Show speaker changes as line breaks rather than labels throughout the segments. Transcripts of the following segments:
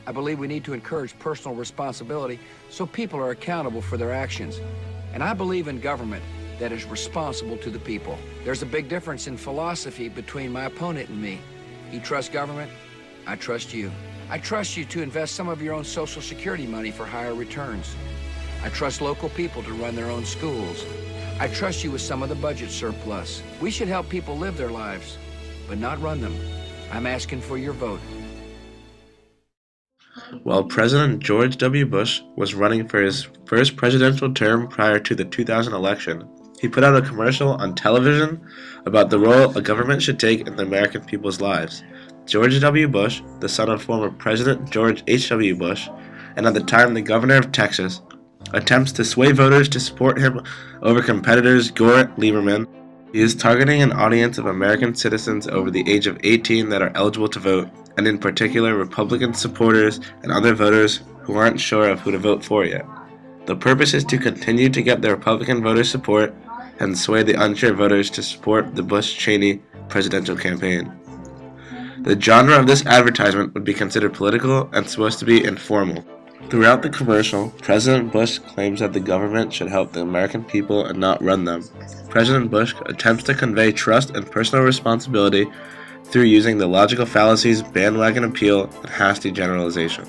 I believe we need to encourage personal responsibility so people are accountable for their actions. And I believe in government that is responsible to the people. There's a big difference in philosophy between my opponent and me. He trusts government, I trust you. I trust you to invest some of your own Social Security money for higher returns. I trust local people to run their own schools. I trust you with some of the budget surplus. We should help people live their lives, but not run them. I'm asking for your vote.
While President George W. Bush was running for his first presidential term prior to the 2000 election, he put out a commercial on television about the role a government should take in the American people's lives. George W. Bush, the son of former President George H.W. Bush, and at the time the governor of Texas, attempts to sway voters to support him over competitors Gore Lieberman. He is targeting an audience of American citizens over the age of 18 that are eligible to vote, and in particular Republican supporters and other voters who aren't sure of who to vote for yet. The purpose is to continue to get the Republican voters' support and sway the unsure voters to support the Bush-Cheney presidential campaign. The genre of this advertisement would be considered political and supposed to be informal. Throughout the commercial, President Bush claims that the government should help the American people and not run them. President Bush attempts to convey trust and personal responsibility through using the logical fallacies, bandwagon appeal, and hasty generalization.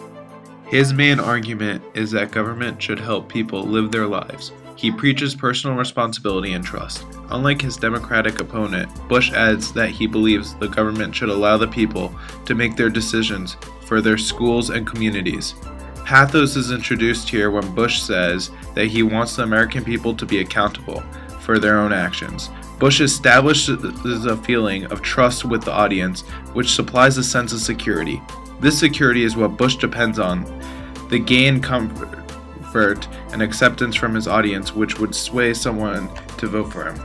His main argument is that government should help people live their lives. He preaches personal responsibility and trust. Unlike his Democratic opponent, Bush adds that he believes the government should allow the people to make their decisions for their schools and communities. Pathos is introduced here when Bush says that he wants the American people to be accountable for their own actions. Bush establishes a feeling of trust with the audience, which supplies a sense of security. This security is what Bush depends on, the gain comfort and acceptance from his audience, which would sway someone to vote for him.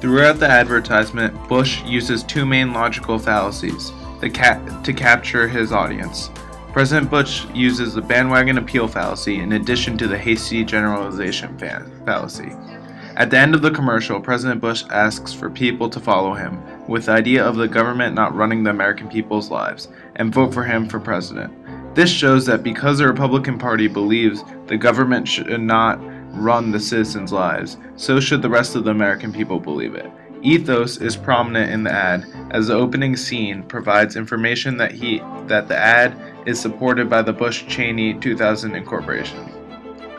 Throughout the advertisement, Bush uses two main logical fallacies to capture his audience. President Bush uses the bandwagon appeal fallacy in addition to the hasty generalization fallacy. At the end of the commercial, President Bush asks for people to follow him, with the idea of the government not running the American people's lives, and vote for him for president. This shows that because the Republican Party believes the government should not run the citizens' lives, so should the rest of the American people believe it. Ethos is prominent in the ad, as the opening scene provides information that the ad is supported by the Bush-Cheney 2000 Incorporation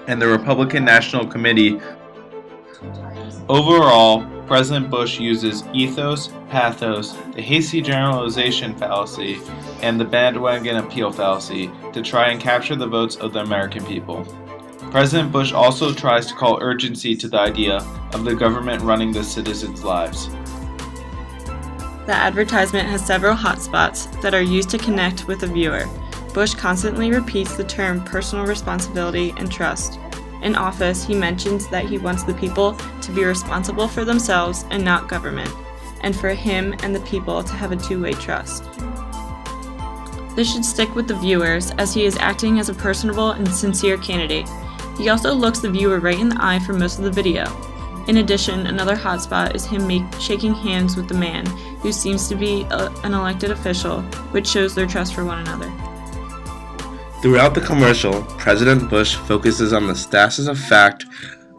and the Republican National Committee. Overall, President Bush uses ethos, pathos, the hasty generalization fallacy, and the bandwagon appeal fallacy to try and capture the votes of the American people. President Bush also tries to call urgency to the idea of the government running the citizens' lives.
The advertisement has several hotspots that are used to connect with the viewer. Bush constantly repeats the term personal responsibility and trust. In office, he mentions that he wants the people to be responsible for themselves and not government, and for him and the people to have a two-way trust. This should stick with the viewers, as he is acting as a personable and sincere candidate. He also looks the viewer right in the eye for most of the video. In addition, another hotspot is him shaking hands with the man, who seems to be an elected official, which shows their trust for one another.
Throughout the commercial, President Bush focuses on the status of fact,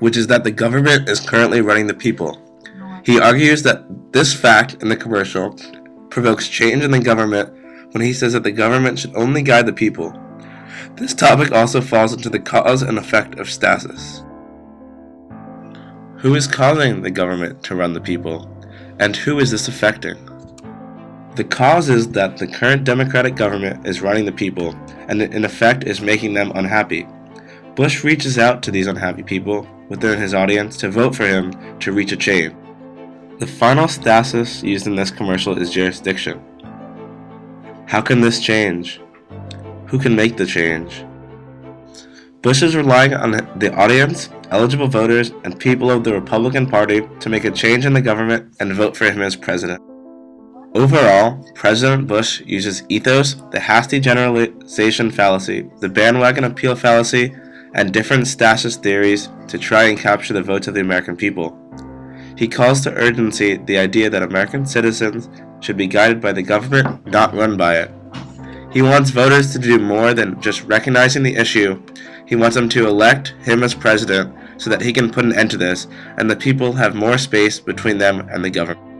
which is that the government is currently running the people. He argues that this fact in the commercial provokes change in the government when he says that the government should only guide the people. This topic also falls into the cause and effect of stasis. Who is causing the government to run the people, and who is this affecting? The cause is that the current Democratic government is running the people, and in effect is making them unhappy. Bush reaches out to these unhappy people within his audience to vote for him to reach a change. The final stasis used in this commercial is jurisdiction. How can this change? Who can make the change? Bush is relying on the audience, eligible voters, and people of the Republican Party to make a change in the government and vote for him as president. Overall, President Bush uses ethos, the hasty generalization fallacy, the bandwagon appeal fallacy, and different stasis theories to try and capture the votes of the American people. He calls to urgency the idea that American citizens should be guided by the government, not run by it. He wants voters to do more than just recognizing the issue. He wants them to elect him as president so that he can put an end to this, and the people have more space between them and the government.